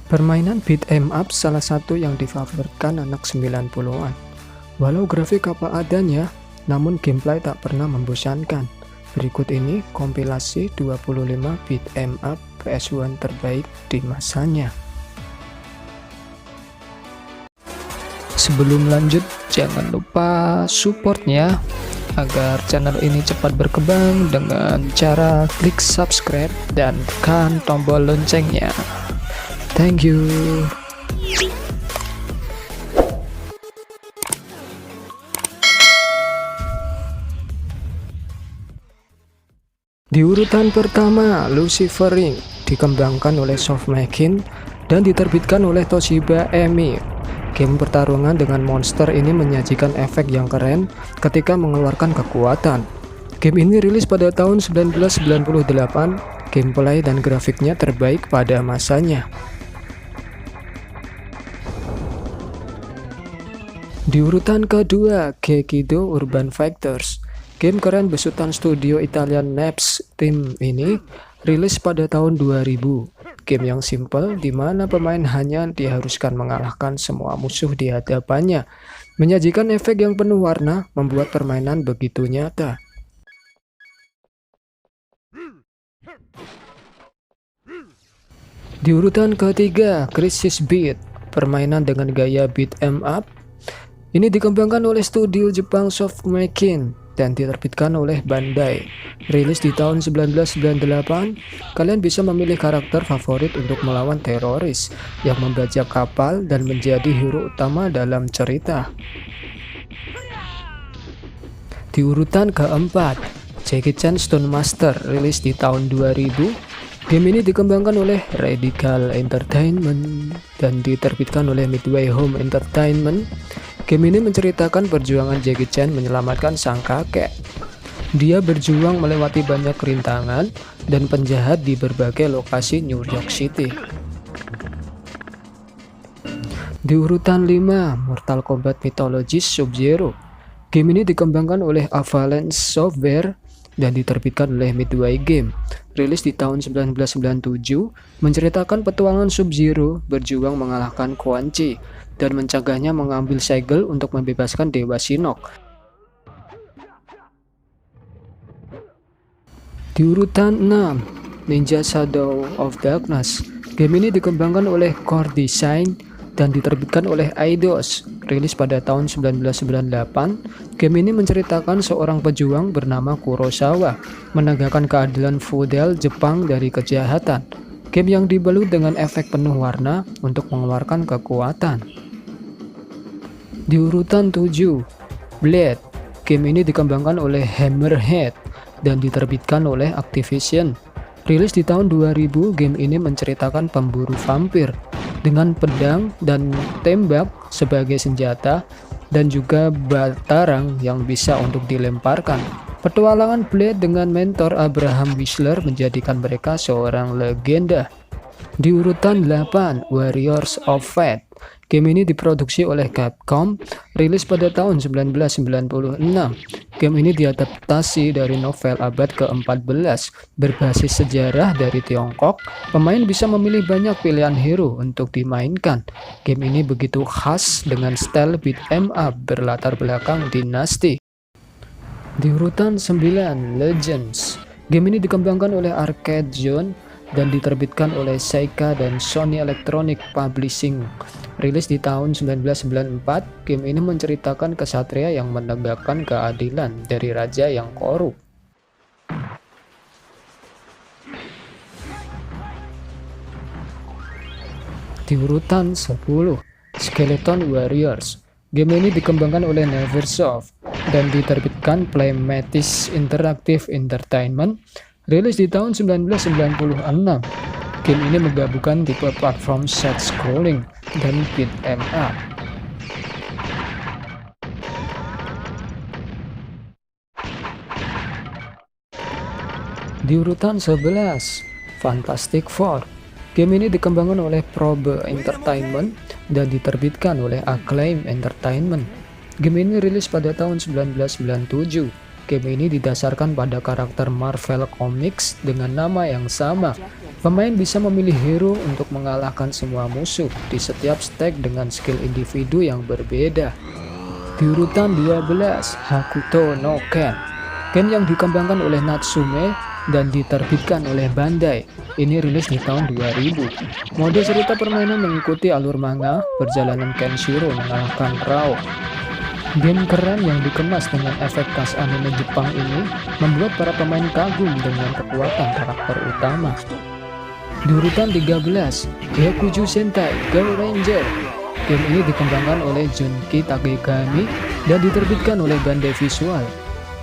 Permainan beat 'em up salah satu yang difavoritkan anak 90-an. Walau grafik apa adanya, namun gameplay tak pernah membosankan. Berikut ini kompilasi 25 beat 'em up PS1 terbaik di masanya. Sebelum lanjut, jangan lupa supportnya agar channel ini cepat berkembang dengan cara klik subscribe dan tekan tombol loncengnya. Thank you. Di urutan pertama, Lucifering dikembangkan oleh Softmaking dan diterbitkan oleh Toshiba Emi. Game pertarungan dengan monster ini menyajikan efek yang keren ketika mengeluarkan kekuatan. Game ini rilis pada tahun 1998, gameplay dan grafiknya terbaik pada masanya. Di urutan kedua, Gekido Urban Fighters. Game keren besutan studio Italian Naps Team ini rilis pada tahun 2000. Game yang simple di mana pemain hanya diharuskan mengalahkan semua musuh di hadapannya. Menyajikan efek yang penuh warna, membuat permainan begitu nyata. Di urutan ketiga, Crisis Beat. Permainan dengan gaya beat 'em up. Ini dikembangkan oleh studio Jepang Softmaking dan diterbitkan oleh Bandai. Rilis di tahun 1998, kalian bisa memilih karakter favorit untuk melawan teroris yang membajak kapal dan menjadi hero utama dalam cerita. Di urutan keempat, Jackie Chan Stone Master rilis di tahun 2000. Game ini dikembangkan oleh Radical Entertainment dan diterbitkan oleh Midway Home Entertainment. Game ini menceritakan perjuangan Jackie Chan menyelamatkan sang kakek. Dia berjuang melewati banyak rintangan dan penjahat di berbagai lokasi New York City. Di urutan 5, Mortal Kombat Mythologies Sub-Zero. Game ini dikembangkan oleh Avalanche Software dan diterbitkan oleh Midway Game. Rilis di tahun 1997, menceritakan petualangan Sub-Zero berjuang mengalahkan Quan Chi dan mencegahnya mengambil segel untuk membebaskan Dewa Shinnok. Di urutan 6, Ninja Shadow of Darkness. Game ini dikembangkan oleh Core Design dan diterbitkan oleh Eidos. Rilis pada tahun 1998, game ini menceritakan seorang pejuang bernama Kurosawa menegakkan keadilan feodal Jepang dari kejahatan. Game yang dibalut dengan efek penuh warna untuk mengeluarkan kekuatan. Di urutan 7, Blade. Game ini dikembangkan oleh Hammerhead dan diterbitkan oleh Activision. Rilis di tahun 2000, game ini menceritakan pemburu vampir dengan pedang dan tembak sebagai senjata dan juga batarang yang bisa untuk dilemparkan. Petualangan Blade dengan mentor Abraham Whistler menjadikan mereka seorang legenda. Di urutan 8, Warriors of Fate. Game ini diproduksi oleh Capcom, rilis pada tahun 1996. Game ini diadaptasi dari novel abad ke-14, berbasis sejarah dari Tiongkok. Pemain bisa memilih banyak pilihan hero untuk dimainkan. Game ini begitu khas dengan style beat 'em up berlatar belakang dinasti. Di urutan 9, Legends. Game ini dikembangkan oleh Arcade Zone dan diterbitkan oleh Sega dan Sony Electronic Publishing. Rilis di tahun 1994, game ini menceritakan kesatria yang menegakkan keadilan dari raja yang korup. Di urutan 10, Skeleton Warriors. Game ini dikembangkan oleh Neversoft dan diterbitkan Playmatis Interactive Entertainment. Rilis di tahun 1996. Game ini menggabungkan tipe platform side scrolling dan beat 'em up. Di urutan 11, Fantastic Four. Game ini dikembangkan oleh Probe Entertainment dan diterbitkan oleh Acclaim Entertainment. Game ini rilis pada tahun 1997. Game ini didasarkan pada karakter Marvel Comics dengan nama yang sama. Pemain bisa memilih hero untuk mengalahkan semua musuh di setiap stage dengan skill individu yang berbeda. Di urutan 12, Hakuto no Ken. Game yang dikembangkan oleh Natsume dan diterbitkan oleh Bandai. Ini rilis di tahun 2000. Mode cerita permainan mengikuti alur manga, perjalanan Kenshiro mengalahkan Rao. Game keren yang dikemas dengan efek khas anime Jepang ini membuat para pemain kagum dengan kekuatan karakter utama. Di urutan 13, Hyakuju Sentai Go Ranger. Game ini dikembangkan oleh Junki Takegami dan diterbitkan oleh Bandai Visual.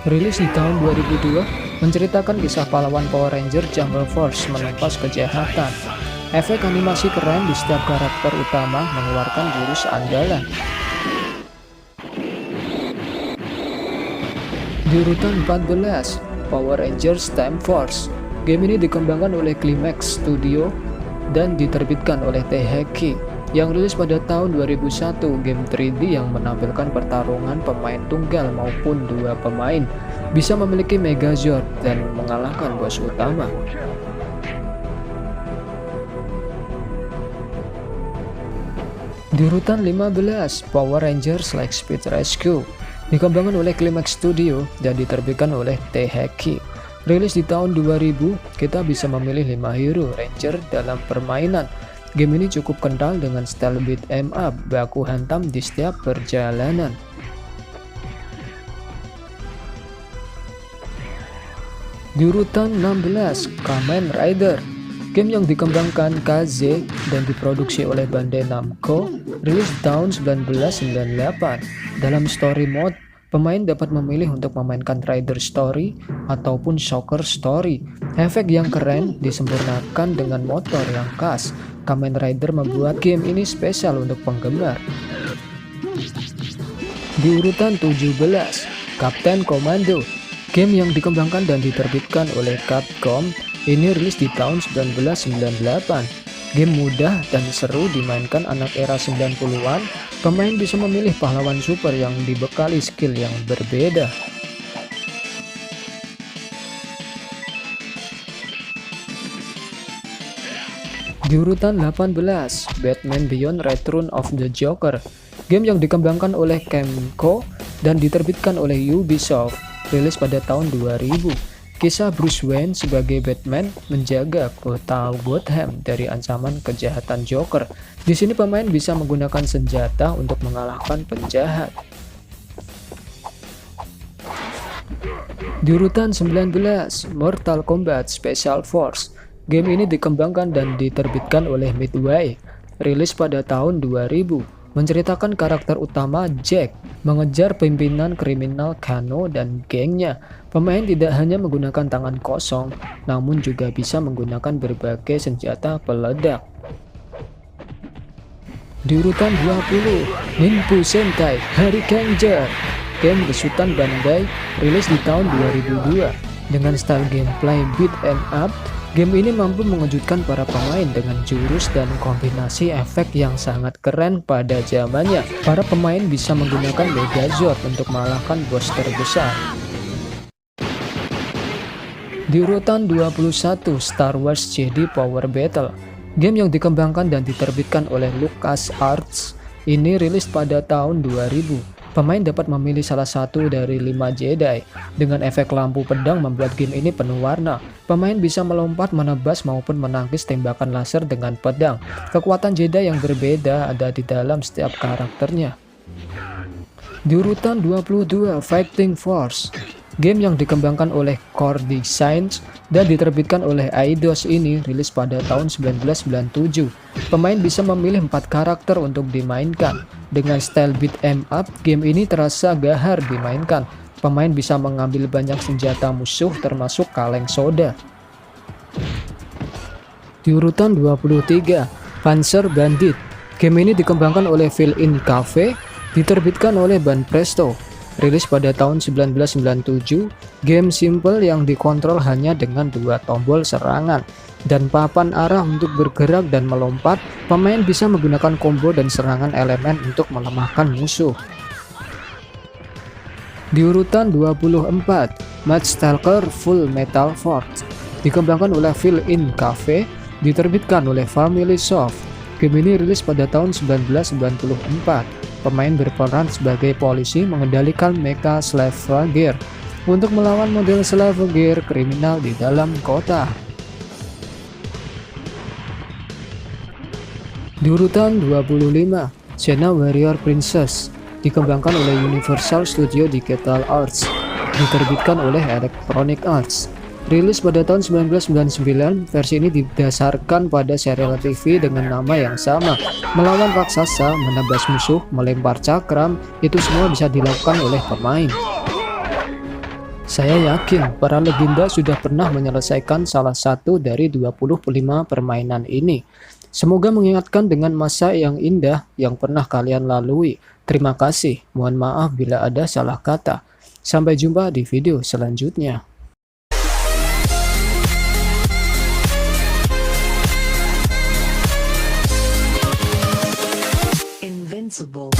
Rilis di tahun 2002, menceritakan kisah pahlawan Power Ranger Jungle Force menumpas kejahatan. Efek animasi keren di setiap karakter utama mengeluarkan jurus andalan. Di urutan 14, Power Rangers Time Force. Game ini dikembangkan oleh Climax Studio dan diterbitkan oleh Teiheki. Yang rilis pada tahun 2001, game 3D yang menampilkan pertarungan pemain tunggal maupun dua pemain, bisa memiliki Megazord dan mengalahkan bos utama. Di urutan 15, Power Rangers Lightspeed Rescue. Dikembangkan oleh Climax Studio dan diterbitkan oleh Teiheki. Rilis di tahun 2000, kita bisa memilih 5 hero ranger dalam permainan. Game ini cukup kental dengan style beat 'em up, baku hantam di setiap perjalanan. Di urutan 16, Kamen Rider. Game yang dikembangkan KZ dan diproduksi oleh Bandai Namco, rilis tahun 1998. Dalam story mode, pemain dapat memilih untuk memainkan Rider Story ataupun Soccer Story. Efek yang keren disempurnakan dengan motor yang khas. Kamen Rider membuat game ini spesial untuk penggemar. Di urutan 17, Captain Commando. Game yang dikembangkan dan diterbitkan oleh Capcom, ini rilis di tahun 1998. Game mudah dan seru dimainkan anak era 90-an. Pemain bisa memilih pahlawan super yang dibekali skill yang berbeda. Di urutan 18, Batman Beyond Return of the Joker. Game yang dikembangkan oleh Kemco dan diterbitkan oleh Ubisoft, rilis pada tahun 2000. Kisah Bruce Wayne sebagai Batman menjaga kota Gotham dari ancaman kejahatan Joker. Di sini pemain bisa menggunakan senjata untuk mengalahkan penjahat. Di urutan 19, Mortal Kombat Special Force. Game ini dikembangkan dan diterbitkan oleh Midway. Rilis pada tahun 2000. Menceritakan karakter utama Jack mengejar pimpinan kriminal Kano dan gengnya. Pemain tidak hanya menggunakan tangan kosong, namun juga bisa menggunakan berbagai senjata peledak. Di urutan 20, Ninpu Sentai Hurricaneger. Game besutan Bandai, rilis di tahun 2002. Dengan style gameplay beat 'em up, game ini mampu mengejutkan para pemain dengan jurus dan kombinasi efek yang sangat keren pada zamannya. Para pemain bisa menggunakan Megazord untuk mengalahkan bos terbesar. Di urutan 21, Star Wars Jedi Power Battle. Game yang dikembangkan dan diterbitkan oleh LucasArts, ini rilis pada tahun 2000. Pemain dapat memilih salah satu dari 5 Jedi. Dengan efek lampu pedang membuat game ini penuh warna. Pemain bisa melompat, menebas, maupun menangkis tembakan laser dengan pedang. Kekuatan Jedi yang berbeda ada di dalam setiap karakternya. Di urutan 22, Fighting Force. Game yang dikembangkan oleh Core Designs dan diterbitkan oleh Eidos ini rilis pada tahun 1997. Pemain bisa memilih 4 karakter untuk dimainkan. Dengan style beat 'em up, game ini terasa gahar dimainkan. Pemain bisa mengambil banyak senjata musuh termasuk kaleng soda. Di urutan 23, Panzer Bandit. Game ini dikembangkan oleh Fill-In Cafe, diterbitkan oleh Banpresto. Rilis pada tahun 1997, game simple yang dikontrol hanya dengan 2 tombol serangan dan papan arah untuk bergerak dan melompat. Pemain bisa menggunakan combo dan serangan elemen untuk melemahkan musuh. Di urutan 24, Match Stalker Full Metal Force dikembangkan oleh Fill-In Cafe, diterbitkan oleh Family Soft. Game ini rilis pada tahun 1994. Pemain berperan sebagai polisi mengendalikan mecha Slave untuk melawan model Slave kriminal di dalam kota. Di urutan 25, Xena Warrior Princess dikembangkan oleh Universal Studio Digital Arts, diterbitkan oleh Electronic Arts. Rilis pada tahun 1999, versi ini didasarkan pada serial TV dengan nama yang sama. Melawan raksasa, menebas musuh, melempar cakram, itu semua bisa dilakukan oleh pemain. Saya yakin para legenda sudah pernah menyelesaikan salah satu dari 25 permainan ini. Semoga mengingatkan dengan masa yang indah yang pernah kalian lalui. Terima kasih, mohon maaf bila ada salah kata. Sampai jumpa di video selanjutnya. Invincible.